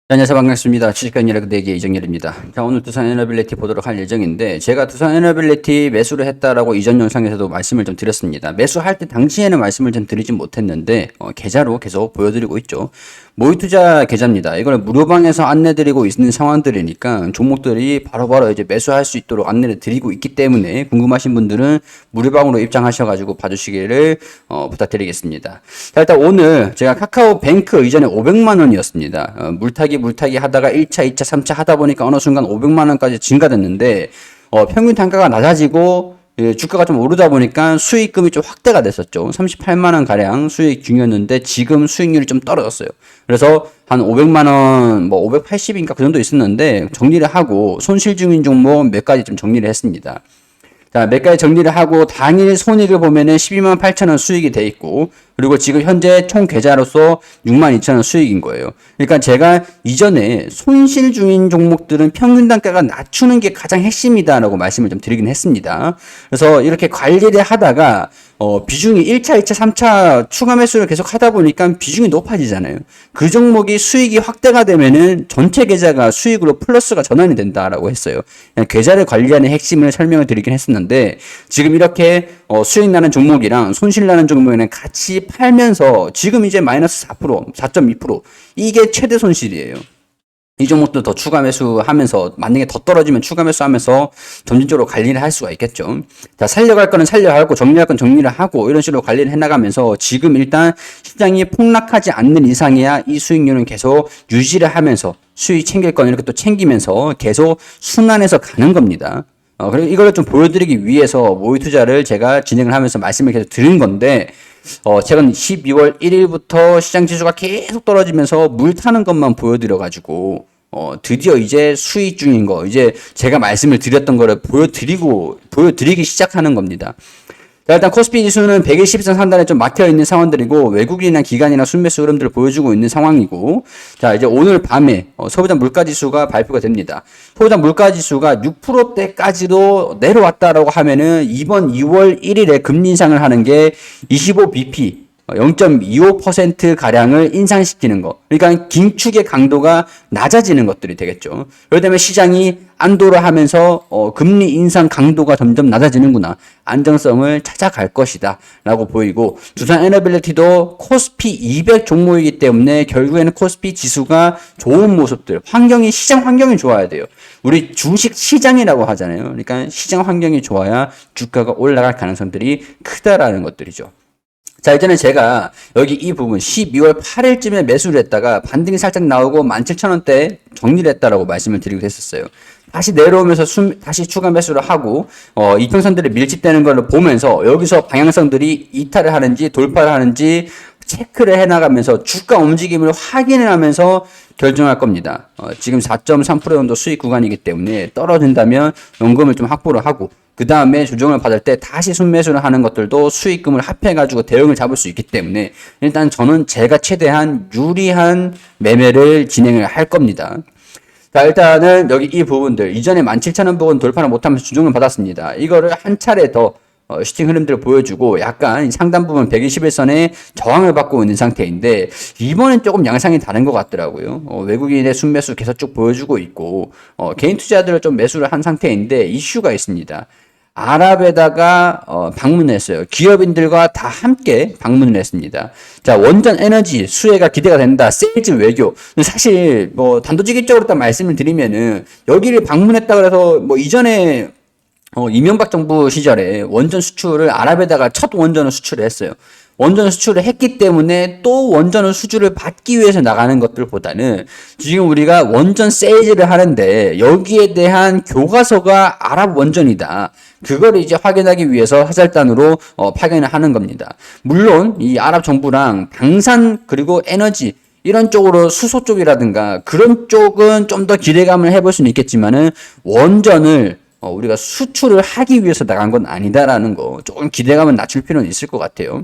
네, 안녕하세요. 반갑습니다. 주식관리력 내기 이정열입니다. 자, 오늘 두산에너빌리티 보도록 할 예정인데, 제가 두산에너빌리티 매수를 했다라고 이전 영상에서도 말씀을 좀 드렸습니다. 매수할 때 당시에는 말씀을 좀 드리진 못했는데, 계좌로 계속 보여드리고 있죠. 모의투자 계좌입니다. 이걸 무료방에서 안내드리고 있는 상황들이니까 종목들이 바로바로 이제 매수할 수 있도록 안내를 드리고 있기 때문에 궁금하신 분들은 무료방으로 입장하셔가지고 봐주시기를 부탁드리겠습니다. 자, 일단 오늘 제가 카카오뱅크 이전에 500만 원이었습니다. 물타기 하다가 1차, 2차, 3차 하다 보니까 어느 순간 500만 원까지 증가됐는데 평균 단가가 낮아지고 주가가 좀 오르다 보니까 수익금이 좀 확대가 됐었죠. 38만 원 가량 수익 중이었는데 지금 수익률이 좀 떨어졌어요. 그래서 한 500만 원, 580인가 그 정도 있었는데 정리를 하고 손실 중인 종목 몇 가지 좀 정리를 했습니다. 자, 몇 가지 정리를 하고 당일 손익을 보면은 12만 8천 원 수익이 돼 있고, 그리고 지금 현재 총 계좌로서 6만 2천 원 수익인 거예요. 그러니까 제가 이전에 손실 중인 종목들은 평균 단가가 낮추는 게 가장 핵심이다라고 말씀을 좀 드리긴 했습니다. 그래서 이렇게 관리를 하다가 비중이 1차, 2차, 3차 추가 매수를 계속 하다 보니까 비중이 높아지잖아요. 그 종목이 수익이 확대가 되면은 전체 계좌가 수익으로 플러스가 전환이 된다라고 했어요. 그냥 계좌를 관리하는 핵심을 설명을 드리긴 했었는데, 지금 이렇게 수익 나는 종목이랑 손실 나는 종목에는 같이 팔면서 지금 이제 마이너스 4%, 4.2% 이게 최대 손실이에요. 이 종목도 더 추가 매수하면서, 만약에 더 떨어지면 추가 매수하면서 점진적으로 관리를 할 수가 있겠죠. 자, 살려갈 거는 살려가고 정리할 건 정리를 하고 이런 식으로 관리를 해나가면서 지금 일단 시장이 폭락하지 않는 이상이야 이 수익률은 계속 유지를 하면서 수익 챙길 건 이렇게 또 챙기면서 계속 순환해서 가는 겁니다. 그리고 이걸 좀 보여드리기 위해서 모의 투자를 제가 진행을 하면서 말씀을 계속 드린 건데, 최근 12월 1일부터 시장 지수가 계속 떨어지면서 물 타는 것만 보여드려가지고, 드디어 이제 수익 중인 거, 이제 제가 말씀을 드렸던 거를 보여드리기 시작하는 겁니다. 자, 일단 코스피 지수는 120선 상단에 좀 막혀있는 상황들이고, 외국인이나 기관이나 순매수 흐름들을 보여주고 있는 상황이고, 자, 이제 오늘 밤에 소비자 물가지수가 발표가 됩니다. 소비자 물가지수가 6%대까지도 내려왔다라고 하면은 이번 2월 1일에 금리 인상을 하는 게 25bp, 0.25% 가량을 인상시키는 거. 그러니까 긴축의 강도가 낮아지는 것들이 되겠죠. 그렇기 때문에 시장이 안도를 하면서 금리 인상 강도가 점점 낮아지는구나, 안정성을 찾아갈 것이다 라고 보이고, 두산에너빌리티도 코스피 200 종목이기 때문에 결국에는 코스피 지수가 좋은 모습들, 시장 환경이 좋아야 돼요. 우리 주식 시장이라고 하잖아요. 그러니까 시장 환경이 좋아야 주가가 올라갈 가능성들이 크다라는 것들이죠. 자, 이제는 제가 여기 이 부분 12월 8일쯤에 매수를 했다가 반등이 살짝 나오고 17,000원대 정리를 했다라고 말씀을 드리고 했었어요. 다시 내려오면서 다시 추가 매수를 하고 이평선들이 밀집되는 걸 보면서 여기서 방향성들이 이탈을 하는지 돌파를 하는지 체크를 해나가면서 주가 움직임을 확인을 하면서 결정할 겁니다. 지금 4.3% 정도 수익 구간이기 때문에 떨어진다면 연금을 좀 확보를 하고, 그 다음에 조정을 받을 때 다시 순매수를 하는 것들도 수익금을 합해가지고 대응을 잡을 수 있기 때문에 일단 저는 제가 최대한 유리한 매매를 진행을 할 겁니다. 자, 일단은 여기 이 부분들 이전에 17,000원 부분 돌파를 못하면서 조정을 받았습니다. 이거를 한 차례 더 슈팅 흐름들을 보여주고 약간 상단 부분 121선에 저항을 받고 있는 상태인데, 이번엔 조금 양상이 다른 것 같더라고요. 외국인의 순매수 계속 쭉 보여주고 있고, 개인 투자들을 좀 매수를 한 상태인데 이슈가 있습니다. 아랍에다가 방문했어요. 기업인들과 다 함께 방문을 했습니다. 자, 원전 에너지 수혜가 기대가 된다. 세일즈 외교. 사실 단도직입적으로 딱 말씀을 드리면은 여기를 방문했다 그래서 이전에 이명박 정부 시절에 원전 수출을 아랍에다가 첫 원전을 수출을 했어요. 원전 수출을 했기 때문에 또 원전 수주를 받기 위해서 나가는 것들보다는 지금 우리가 원전 세일즈를 하는데 여기에 대한 교과서가 아랍 원전이다. 그거를 이제 확인하기 위해서 화살단으로 파견을 하는 겁니다. 물론 이 아랍 정부랑 방산 그리고 에너지 이런 쪽으로 수소 쪽이라든가 그런 쪽은 좀 더 기대감을 해볼 수는 있겠지만은 원전을 우리가 수출을 하기 위해서 나간 건 아니다라는 거 조금 기대감을 낮출 필요는 있을 것 같아요.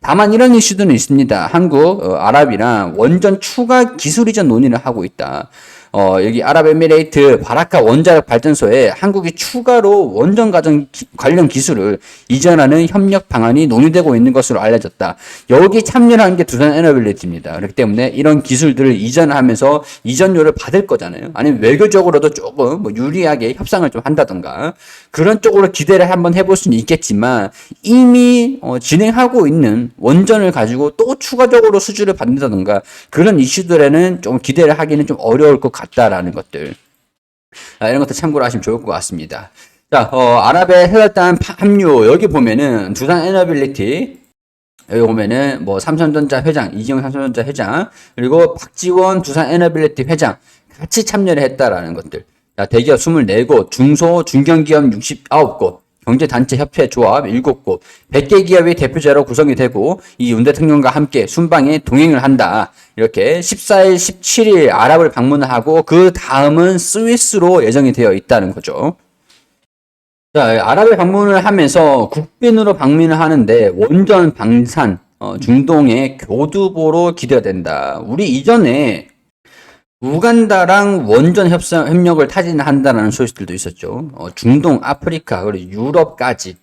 다만 이런 이슈들은 있습니다. 한국, 아랍이랑 원전 추가 기술 이전 논의를 하고 있다. 여기 아랍에미레이트 바라카 원자력 발전소에 한국이 추가로 원전 가정 관련 기술을 이전하는 협력 방안이 논의되고 있는 것으로 알려졌다. 여기 참여한 게 두산에너빌리티입니다. 그렇기 때문에 이런 기술들을 이전하면서 이전료를 받을 거잖아요. 아니면 외교적으로도 조금 뭐 유리하게 협상을 좀 한다던가 그런 쪽으로 기대를 한번 해볼 수는 있겠지만 이미 진행하고 있는 원전을 가지고 또 추가적으로 수주를 받는다던가 그런 이슈들에는 좀 기대를 하기는 좀 어려울 것 같다라는 것들. 이런 것도 참고로 하시면 좋을 것 같습니다. 자, 아랍의 해설단 합류 여기 보면은 두산에너빌리티 여기 보면은 뭐 삼성전자 회장 이재용 삼성전자 회장 그리고 박지원 두산에너빌리티 회장 같이 참여를 했다라는 것들. 자, 대기업 24곳, 중소 중견기업 69곳, 경제단체협회 조합 7곳, 100개 기업이 대표자로 구성이 되고 이 윤 대통령과 함께 순방에 동행을 한다. 이렇게 14일, 17일 아랍을 방문을 하고 그 다음은 스위스로 예정이 되어 있다는 거죠. 자, 아랍에 방문을 하면서 국빈으로 방문을 하는데 원전 방산, 중동의 교두보로 기대가 된다. 우리 이전에 우간다랑 원전 협력을 타진한다는 소식들도 있었죠. 중동, 아프리카, 그리고 유럽까지.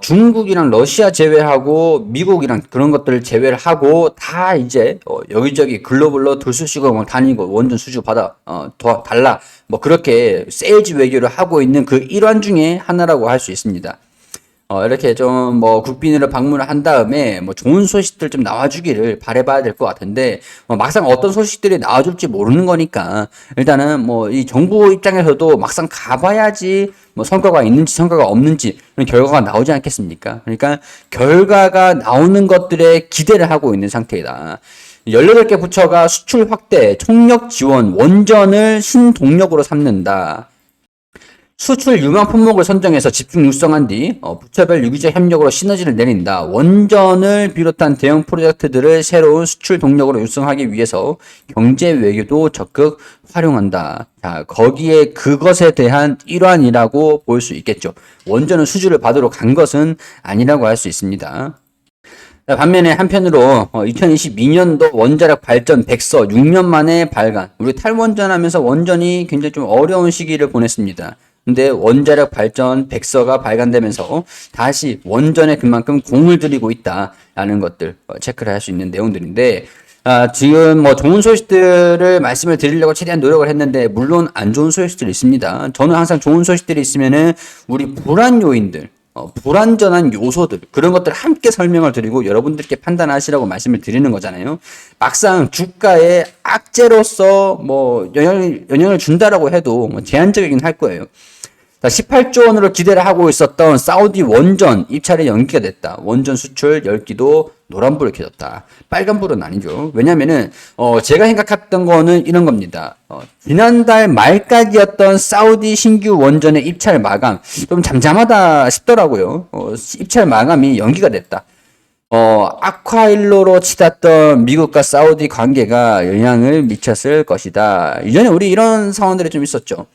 중국이랑 러시아 제외하고 미국이랑 그런 것들을 제외를 하고 다 이제 여기저기 글로벌로 들쑤시고 막 다니고 원전 수주 받아 더 달라 뭐 그렇게 세일즈 외교를 하고 있는 그 일환 중에 하나라고 할 수 있습니다. 이렇게 좀 뭐 국빈으로 방문을 한 다음에 뭐 좋은 소식들 좀 나와주기를 바라봐야 될 것 같은데 막상 어떤 소식들이 나와줄지 모르는 거니까 일단은 뭐 이 정부 입장에서도 막상 가봐야지 뭐 성과가 있는지 성과가 없는지 그런 결과가 나오지 않겠습니까? 그러니까 결과가 나오는 것들에 기대를 하고 있는 상태이다. 18개 부처가 수출 확대, 총력 지원, 원전을 신동력으로 삼는다. 수출 유망 품목을 선정해서 집중 육성한 뒤 부처별 유기적 협력으로 시너지를 내린다. 원전을 비롯한 대형 프로젝트들을 새로운 수출 동력으로 육성하기 위해서 경제 외교도 적극 활용한다. 자, 거기에 그것에 대한 일환이라고 볼 수 있겠죠. 원전은 수주를 받으러 간 것은 아니라고 할 수 있습니다. 자, 반면에 한편으로 2022년도 원자력 발전 100서 6년 만에 발간. 우리 탈원전하면서 원전이 굉장히 좀 어려운 시기를 보냈습니다. 근데 원자력 발전 100서가 발간되면서 다시 원전에 그만큼 공을 들이고 있다라는 것들 체크를 할 수 있는 내용들인데 지금 뭐 좋은 소식들을 말씀을 드리려고 최대한 노력을 했는데 물론 안 좋은 소식들이 있습니다. 저는 항상 좋은 소식들이 있으면은 우리 불안 요인들 불완전한 요소들 그런 것들을 함께 설명을 드리고 여러분들께 판단하시라고 말씀을 드리는 거잖아요. 막상 주가에 악재로서 뭐 영향을 준다라고 해도 뭐 제한적이긴 할 거예요. 18조 원으로 기대를 하고 있었던 사우디 원전 입찰이 연기가 됐다. 원전 수출 열기도 노란불을 켜졌다. 빨간불은 아니죠. 왜냐면은 제가 생각했던 거는 이런 겁니다. 지난달 말까지였던 사우디 신규 원전의 입찰 마감 좀 잠잠하다 싶더라고요. 입찰 마감이 연기가 됐다. 아쿠아일로로 치닫던 미국과 사우디 관계가 영향을 미쳤을 것이다. 이전에 우리 이런 상황들이 좀 있었죠.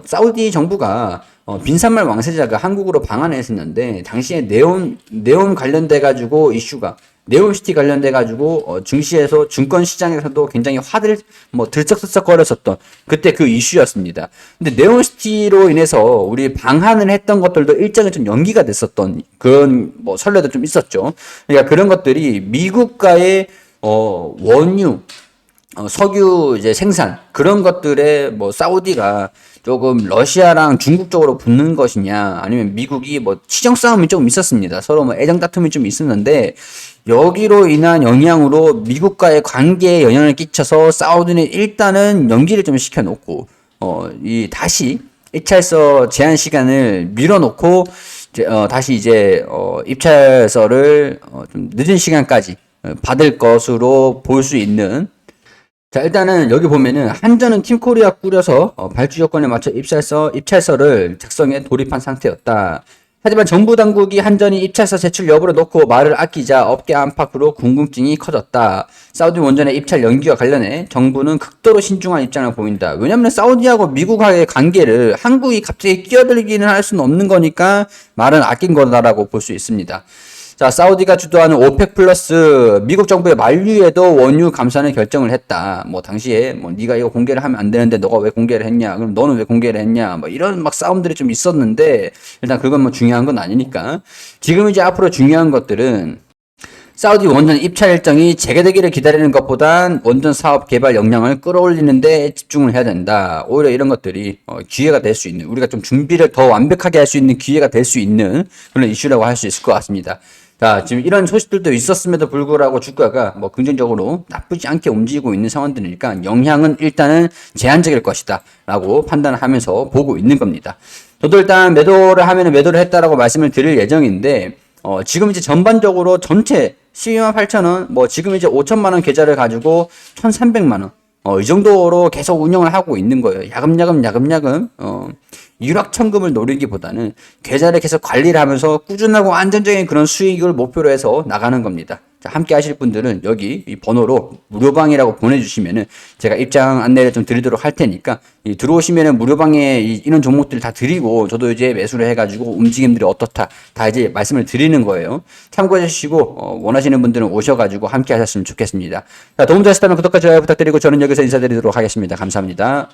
사우디 정부가 빈산말 왕세자가 한국으로 방한을 했었는데 당시에 네온 관련돼 가지고 이슈가 네온시티 관련돼 가지고 증시에서 증권 시장에서도 굉장히 들썩들썩거렸었던 그때 그 이슈였습니다. 근데 네온시티로 인해서 우리 방한을 했던 것들도 일정이 좀 연기가 됐었던 그런 뭐 선례도 좀 있었죠. 그러니까 그런 것들이 미국과의 원유 석유 이제 생산 그런 것들에 뭐 사우디가 조금 러시아랑 중국 쪽으로 붙는 것이냐 아니면 미국이 뭐 치정 싸움이 조금 있었습니다. 서로 뭐 애정 다툼이 좀 있었는데 여기로 인한 영향으로 미국과의 관계에 영향을 끼쳐서 사우디는 일단은 연기를 좀 시켜놓고 다시 입찰서 제한 시간을 밀어놓고 다시 이제 입찰서를 좀 늦은 시간까지 받을 것으로 볼 수 있는. 자, 일단은 여기 보면은 한전은 팀코리아 꾸려서 발주 조건에 맞춰 입찰서를 작성해 돌입한 상태였다. 하지만 정부 당국이 한전이 입찰서 제출 여부를 놓고 말을 아끼자 업계 안팎으로 궁금증이 커졌다. 사우디 원전의 입찰 연기와 관련해 정부는 극도로 신중한 입장을 보인다. 왜냐하면 사우디하고 미국과의 관계를 한국이 갑자기 끼어들기는 할 수는 없는 거니까 말은 아낀 거다라고 볼 수 있습니다. 자, 사우디가 주도하는 오펙 플러스 미국 정부의 만류에도 원유 감산을 결정을 했다. 뭐 당시에 뭐 네가 이거 공개를 하면 안 되는데 너가 왜 공개를 했냐? 그럼 너는 왜 공개를 했냐? 뭐 이런 막 싸움들이 좀 있었는데 일단 그건 뭐 중요한 건 아니니까. 지금 이제 앞으로 중요한 것들은 사우디 원전 입찰 일정이 재개되기를 기다리는 것보단 원전 사업 개발 역량을 끌어올리는 데 집중을 해야 된다. 오히려 이런 것들이 기회가 될 수 있는, 우리가 좀 준비를 더 완벽하게 할 수 있는 기회가 될 수 있는 그런 이슈라고 할 수 있을 것 같습니다. 자, 지금 이런 소식들도 있었음에도 불구하고 주가가 뭐 긍정적으로 나쁘지 않게 움직이고 있는 상황들이니까 영향은 일단은 제한적일 것이다 라고 판단을 하면서 보고 있는 겁니다. 저도 일단 매도를 하면 매도를 했다라고 말씀을 드릴 예정인데 지금 이제 전반적으로 전체 128,000원, 뭐 지금 이제 5천만원 계좌를 가지고 1,300만원, 이 정도로 계속 운영을 하고 있는 거예요. 야금야금, 일확천금을 노리기보다는 계좌를 계속 관리를 하면서 꾸준하고 안정적인 그런 수익을 목표로 해서 나가는 겁니다. 자, 함께 하실 분들은 여기 이 번호로 무료방이라고 보내주시면은 제가 입장 안내를 좀 드리도록 할 테니까 들어오시면은 무료방에 이런 종목들 다 드리고 저도 이제 매수를 해가지고 움직임들이 어떻다 다 이제 말씀을 드리는 거예요. 참고해 주시고 원하시는 분들은 오셔가지고 함께 하셨으면 좋겠습니다. 자, 도움 되셨다면 구독과 좋아요 부탁드리고 저는 여기서 인사드리도록 하겠습니다. 감사합니다.